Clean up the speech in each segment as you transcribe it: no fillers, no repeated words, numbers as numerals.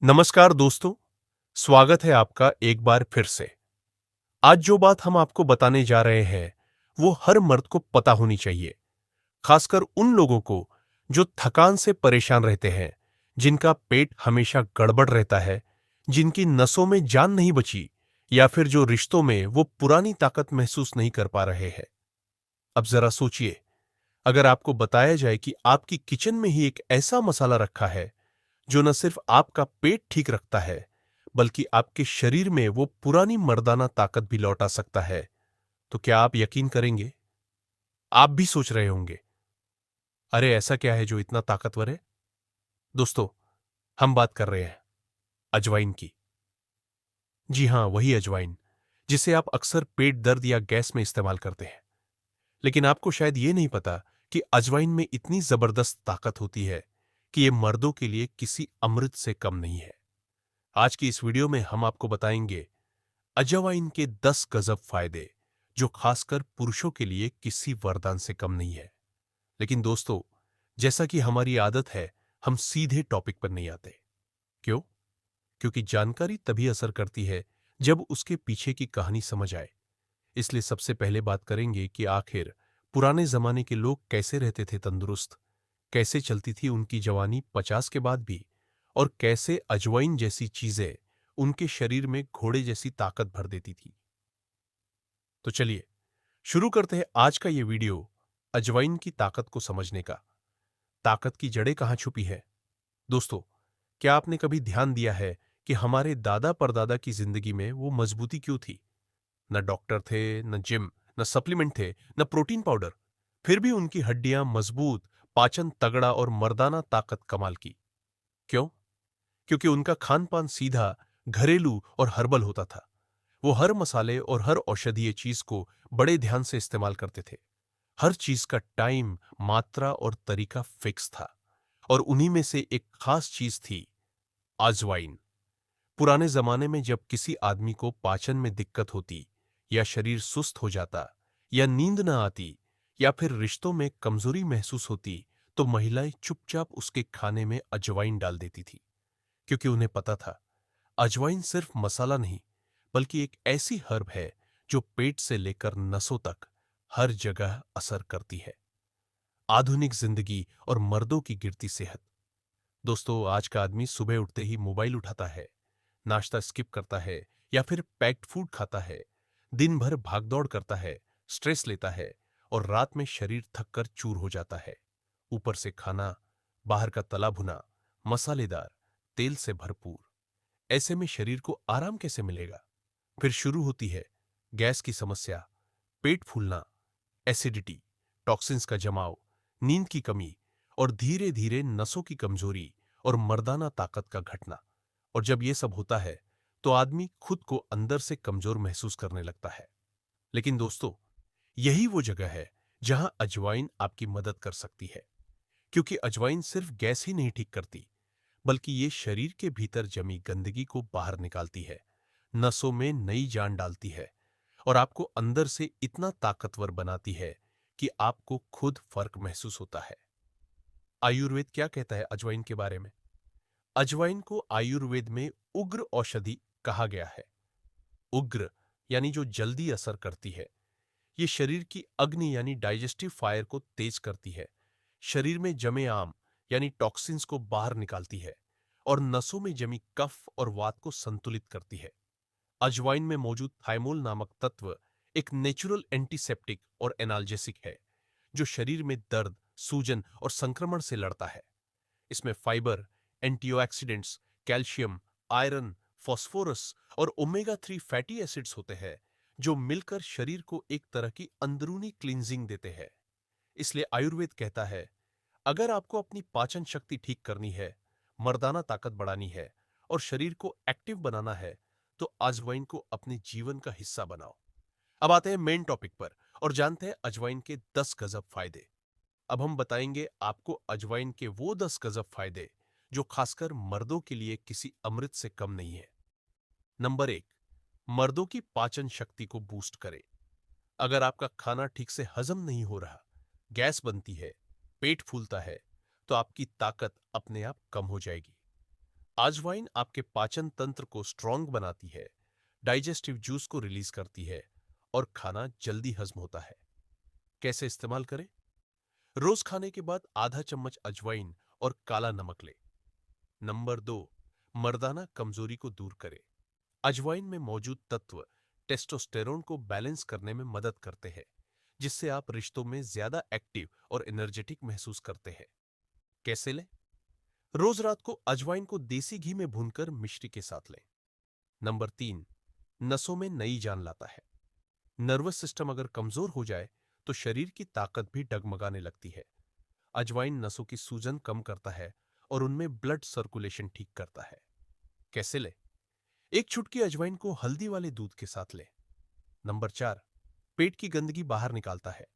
नमस्कार दोस्तों, स्वागत है आपका एक बार फिर से। आज जो बात हम आपको बताने जा रहे हैं, वो हर मर्द को पता होनी चाहिए, खासकर उन लोगों को जो थकान से परेशान रहते हैं, जिनका पेट हमेशा गड़बड़ रहता है, जिनकी नसों में जान नहीं बची या फिर जो रिश्तों में वो पुरानी ताकत महसूस नहीं कर पा रहे हैं। अब जरा सोचिए, अगर आपको बताया जाए कि आपकी किचन में ही एक ऐसा मसाला रखा है जो न सिर्फ आपका पेट ठीक रखता है, बल्कि आपके शरीर में वो पुरानी मर्दाना ताकत भी लौटा सकता है, तो क्या आप यकीन करेंगे? आप भी सोच रहे होंगे, अरे ऐसा क्या है जो इतना ताकतवर है? दोस्तों, हम बात कर रहे हैं अजवाइन की। जी हां, वही अजवाइन, जिसे आप अक्सर पेट दर्द या गैस में इस्तेमाल करते हैं। लेकिन आपको शायद ये नहीं पता कि अजवाइन में इतनी जबरदस्त ताकत होती है कि ये मर्दों के लिए किसी अमृत से कम नहीं है। आज की इस वीडियो में हम आपको बताएंगे अजवाइन के 10 गजब फायदे, जो खासकर पुरुषों के लिए किसी वरदान से कम नहीं है। लेकिन दोस्तों, जैसा कि हमारी आदत है, हम सीधे टॉपिक पर नहीं आते। क्यों? क्योंकि जानकारी तभी असर करती है जब उसके पीछे की कहानी समझ आए। इसलिए सबसे पहले बात करेंगे कि आखिर पुराने जमाने के लोग कैसे रहते थे तंदुरुस्त, कैसे चलती थी उनकी जवानी 50 के बाद भी, और कैसे अजवाइन जैसी चीजें उनके शरीर में घोड़े जैसी ताकत भर देती थी। तो चलिए शुरू करते हैं आज का ये वीडियो अजवाइन की ताकत को समझने का। ताकत की जड़ें कहां छुपी है? दोस्तों, क्या आपने कभी ध्यान दिया है कि हमारे दादा परदादा की जिंदगी में वो मजबूती क्यों थी? न डॉक्टर थे, न जिम, न सप्लीमेंट थे, न प्रोटीन पाउडर। फिर भी उनकी हड्डियां मजबूत, पाचन तगड़ा और मर्दाना ताकत कमाल की। क्यों? क्योंकि उनका खान पान सीधा, घरेलू और हर्बल होता था। वो हर मसाले और हर औषधीय चीज को बड़े ध्यान से इस्तेमाल करते थे। हर चीज का टाइम, मात्रा और तरीका फिक्स था। और उन्हीं में से एक खास चीज थी अजवाइन। पुराने जमाने में जब किसी आदमी को पाचन में दिक्कत होती, या शरीर सुस्त हो जाता, या नींद न आती, या फिर रिश्तों में कमजोरी महसूस होती, तो महिलाएं चुपचाप उसके खाने में अजवाइन डाल देती थी। क्योंकि उन्हें पता था, अजवाइन सिर्फ मसाला नहीं, बल्कि एक ऐसी हर्ब है जो पेट से लेकर नसों तक हर जगह असर करती है। आधुनिक जिंदगी और मर्दों की गिरती सेहत। दोस्तों, आज का आदमी सुबह उठते ही मोबाइल उठाता है, नाश्ता स्किप करता है, या फिर पैक्ड फूड खाता है। दिन भर भागदौड़ करता है, स्ट्रेस लेता है, और रात में शरीर थक कर चूर हो जाता है। ऊपर से खाना बाहर का तला भुना, मसालेदार, तेल से भरपूर। ऐसे में शरीर को आराम कैसे मिलेगा? फिर शुरू होती है गैस की समस्या, पेट फूलना, एसिडिटी, टॉक्सिन्स का जमाव, नींद की कमी, और धीरे धीरे नसों की कमजोरी और मर्दाना ताकत का घटना। और जब यह सब होता है, तो आदमी खुद को अंदर से कमजोर महसूस करने लगता है। लेकिन दोस्तों, यही वो जगह है जहां अजवाइन आपकी मदद कर सकती है। क्योंकि अजवाइन सिर्फ गैस ही नहीं ठीक करती, बल्कि ये शरीर के भीतर जमी गंदगी को बाहर निकालती है, नसों में नई जान डालती है, और आपको अंदर से इतना ताकतवर बनाती है कि आपको खुद फर्क महसूस होता है। आयुर्वेद क्या कहता है अजवाइन के बारे में? अजवाइन को आयुर्वेद में उग्र औषधि कहा गया है। उग्र यानी जो जल्दी असर करती है। ये शरीर की अग्नि यानी डाइजेस्टिव फायर को तेज करती है, शरीर में जमे आम यानी टॉक्सिन्स को बाहर निकालती है, और नसों में जमी कफ और वात को संतुलित करती है। अजवाइन में मौजूद थाइमोल नामक तत्व एक नेचुरल एंटीसेप्टिक और एनाल्जेसिक है, जो शरीर में दर्द, सूजन और संक्रमण से लड़ता है। इसमें fibre, antioxidants, calcium, iron, phosphorus और ओमेगा 3 फैटी एसिड्स होते हैं, जो मिलकर शरीर को एक तरह की अंदरूनी क्लींजिंग देते हैं। इसलिए आयुर्वेद कहता है, अगर आपको अपनी पाचन शक्ति ठीक करनी है, मर्दाना ताकत बढ़ानी है, और शरीर को एक्टिव बनाना है, तो अजवाइन को अपने जीवन का हिस्सा बनाओ। अब आते हैं मेन टॉपिक पर और जानते हैं अजवाइन के 10 गजब फायदे। अब हम बताएंगे आपको अजवाइन के वो 10 गजब फायदे जो खासकर मर्दों के लिए किसी अमृत से कम नहीं है। नंबर 1, मर्दों की पाचन शक्ति को बूस्ट करे। अगर आपका खाना ठीक से हजम नहीं हो रहा, गैस बनती है, पेट फूलता है, तो आपकी ताकत अपने आप कम हो जाएगी। अजवाइन आपके पाचन तंत्र को स्ट्रांग बनाती है, डाइजेस्टिव जूस को रिलीज करती है और खाना जल्दी हजम होता है। कैसे इस्तेमाल करें? रोज खाने के बाद आधा चम्मच अजवाइन और काला नमक लें। नंबर 2, मर्दाना कमजोरी को दूर करें। अजवाइन में मौजूद तत्व टेस्टोस्टेरोन को बैलेंस करने में मदद करते हैं, जिससे आप रिश्तों में ज्यादा एक्टिव और एनर्जेटिक महसूस करते हैं। कैसे लें? रोज रात को अजवाइन को देसी घी में भूनकर मिश्री के साथ लें। नंबर 3, नसों में नई जान लाता है। नर्वस सिस्टम अगर कमजोर हो जाए तो शरीर की ताकत भी डगमगाने लगती है। अजवाइन नसों की सूजन कम करता है और उनमें ब्लड सर्कुलेशन ठीक करता है। कैसे ले? एक चुटकी अजवाइन को हल्दी वाले दूध के साथ लें। नंबर 4, पेट की गंदगी बाहर निकालता है।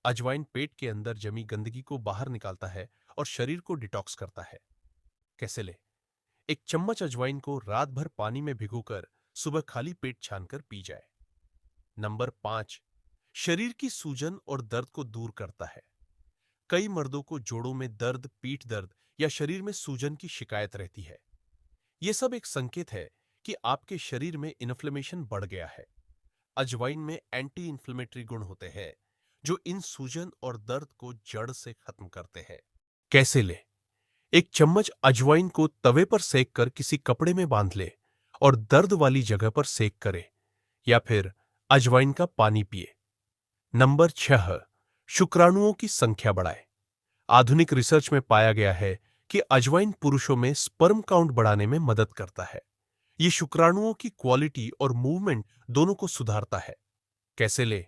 अजवाइन पेट के अंदर जमी गंदगी को बाहर निकालता है और शरीर को डिटॉक्स करता है। कैसे ले? एक चम्मच अजवाइन को रात भर पानी में भिगोकर सुबह खाली पेट छानकर पी जाए। नंबर 5, शरीर की सूजन और दर्द को दूर करता है। कई मर्दों को जोड़ों में दर्द, पीठ दर्द या शरीर में सूजन की शिकायत रहती है। यह सब एक संकेत है कि आपके शरीर में इन्फ्लेमेशन बढ़ गया है। अजवाइन में एंटी इन्फ्लेमेटरी गुण होते हैं, जो इन सूजन और दर्द को जड़ से खत्म करते हैं। कैसे ले? एक चम्मच अजवाइन को तवे पर सेक कर किसी कपड़े में बांध ले और दर्द वाली जगह पर सेक करे, या फिर अजवाइन का पानी पिए। नंबर 6, शुक्राणुओं की संख्या बढ़ाए। आधुनिक रिसर्च में पाया गया है कि अजवाइन पुरुषों में स्पर्म काउंट बढ़ाने में मदद करता है। ये शुक्राणुओं की क्वालिटी और मूवमेंट दोनों को सुधारता है। कैसे ले?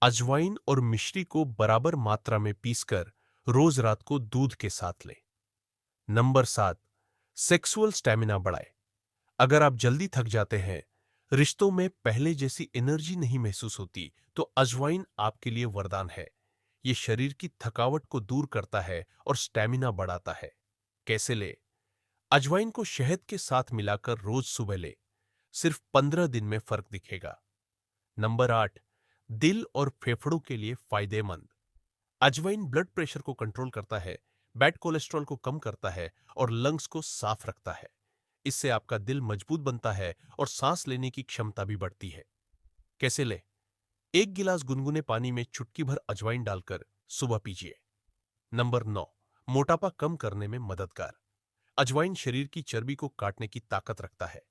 अजवाइन और मिश्री को बराबर मात्रा में पीसकर रोज रात को दूध के साथ लें। नंबर 7, सेक्सुअल स्टैमिना बढ़ाए। अगर आप जल्दी थक जाते हैं, रिश्तों में पहले जैसी एनर्जी नहीं महसूस होती, तो अजवाइन आपके लिए वरदान है। ये शरीर की थकावट को दूर करता है और स्टैमिना बढ़ाता है। कैसे ले? अजवाइन को शहद के साथ मिलाकर रोज सुबह ले। सिर्फ 15 दिन में फर्क दिखेगा। नंबर 8, दिल और फेफड़ों के लिए फायदेमंद। अजवाइन ब्लड प्रेशर को कंट्रोल करता है, बैड कोलेस्ट्रॉल को कम करता है और लंग्स को साफ रखता है। इससे आपका दिल मजबूत बनता है और सांस लेने की क्षमता भी बढ़ती है। कैसे ले? एक गिलास गुनगुने पानी में चुटकी भर अजवाइन डालकर सुबह पीजिए। नंबर 9, मोटापा कम करने में मददगार। अजवाइन शरीर की चर्बी को काटने की ताकत रखता है।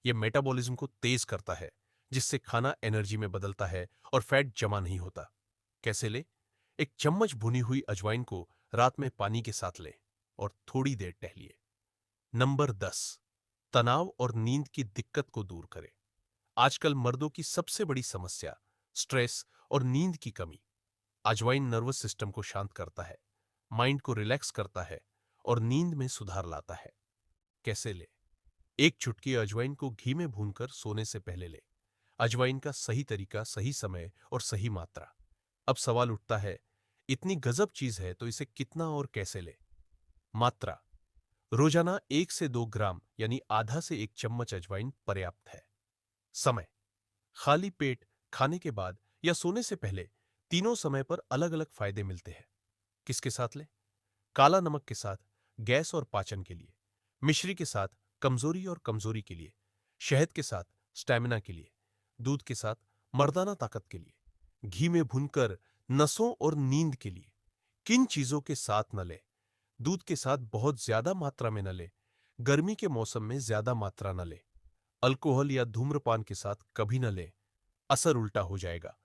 यह मेटाबॉलिज्म को तेज करता है, जिससे खाना एनर्जी में बदलता है और फैट जमा नहीं होता। कैसे ले? एक चम्मच भुनी हुई अजवाइन को रात में पानी के साथ लें और थोड़ी देर टहलिए। नंबर 10, तनाव और नींद की दिक्कत को दूर करें। आजकल मर्दों की सबसे बड़ी समस्या स्ट्रेस और नींद की कमी। अजवाइन नर्वस सिस्टम को शांत करता है, माइंड को रिलैक्स करता है और नींद में सुधार लाता है। कैसे ले? एक चुटकी अजवाइन को घी में भूनकर सोने से पहले ले। अजवाइन का सही तरीका, सही समय और सही मात्रा। अब सवाल उठता है, इतनी गजब चीज है तो इसे कितना और कैसे ले? मात्रा: रोजाना 1 से 2 ग्राम यानी आधा से 1 चम्मच अजवाइन पर्याप्त है। समय: खाली पेट, खाने के बाद या सोने से पहले, तीनों समय पर अलग अलग फायदे मिलते हैं। किसके साथ लें? काला नमक के साथ गैस और पाचन के लिए, मिश्री के साथ कमजोरी और कमजोरी के लिए, शहद के साथ स्टैमिना के लिए, दूध के साथ मर्दाना ताकत के लिए, घी में भूनकर नसों और नींद के लिए। किन चीजों के साथ न ले? दूध के साथ बहुत ज्यादा मात्रा में न ले। गर्मी के मौसम में ज्यादा मात्रा न ले। अल्कोहल या धूम्रपान के साथ कभी न ले, असर उल्टा हो जाएगा।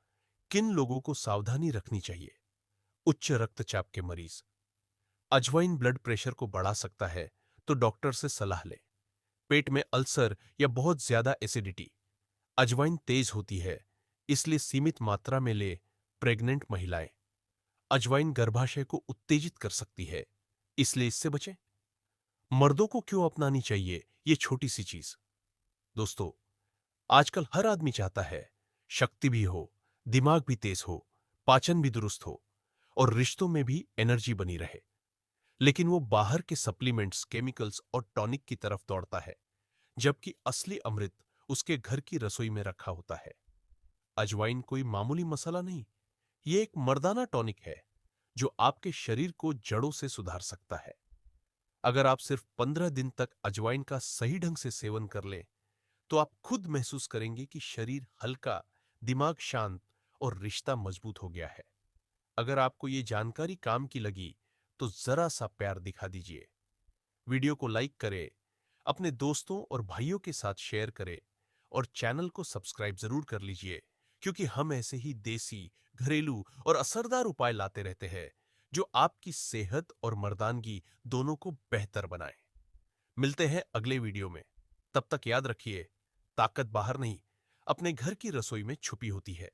किन लोगों को सावधानी रखनी चाहिए? उच्च रक्तचाप के मरीज। अजवाइन ब्लड प्रेशर को बढ़ा सकता है, तो डॉक्टर से सलाह लें। पेट में अल्सर या बहुत ज्यादा एसिडिटी। अजवाइन तेज होती है, इसलिए सीमित मात्रा में ले। प्रेग्नेंट महिलाएं। अजवाइन गर्भाशय को उत्तेजित कर सकती है, इसलिए इससे बचें। मर्दों को क्यों अपनानी चाहिए ये छोटी सी चीज? दोस्तों, आजकल हर आदमी चाहता है शक्ति भी हो, दिमाग भी तेज हो, पाचन भी दुरुस्त हो और रिश्तों में भी एनर्जी बनी रहे। लेकिन वो बाहर के सप्लीमेंट्स, केमिकल्स और टॉनिक की तरफ दौड़ता है, जबकि असली अमृत उसके घर की रसोई में रखा होता है। अजवाइन कोई मामूली मसाला नहीं, ये एक मर्दाना टॉनिक है जो आपके शरीर को जड़ों से सुधार सकता है। अगर आप सिर्फ 15 दिन तक अजवाइन का सही ढंग से सेवन कर लें, तो आप खुद महसूस करेंगे कि शरीर हल्का, दिमाग शांत और रिश्ता मजबूत हो गया है। अगर आपको ये जानकारी काम की लगी, तो जरा सा प्यार दिखा दीजिए। वीडियो को लाइक करें, अपने दोस्तों और भाइयों के साथ शेयर करें और चैनल को सब्सक्राइब जरूर कर लीजिए, क्योंकि हम ऐसे ही देसी, घरेलू और असरदार उपाय लाते रहते हैं जो आपकी सेहत और मर्दानगी दोनों को बेहतर बनाए। मिलते हैं अगले वीडियो में। तब तक याद रखिए, ताकत बाहर नहीं, अपने घर की रसोई में छुपी होती है।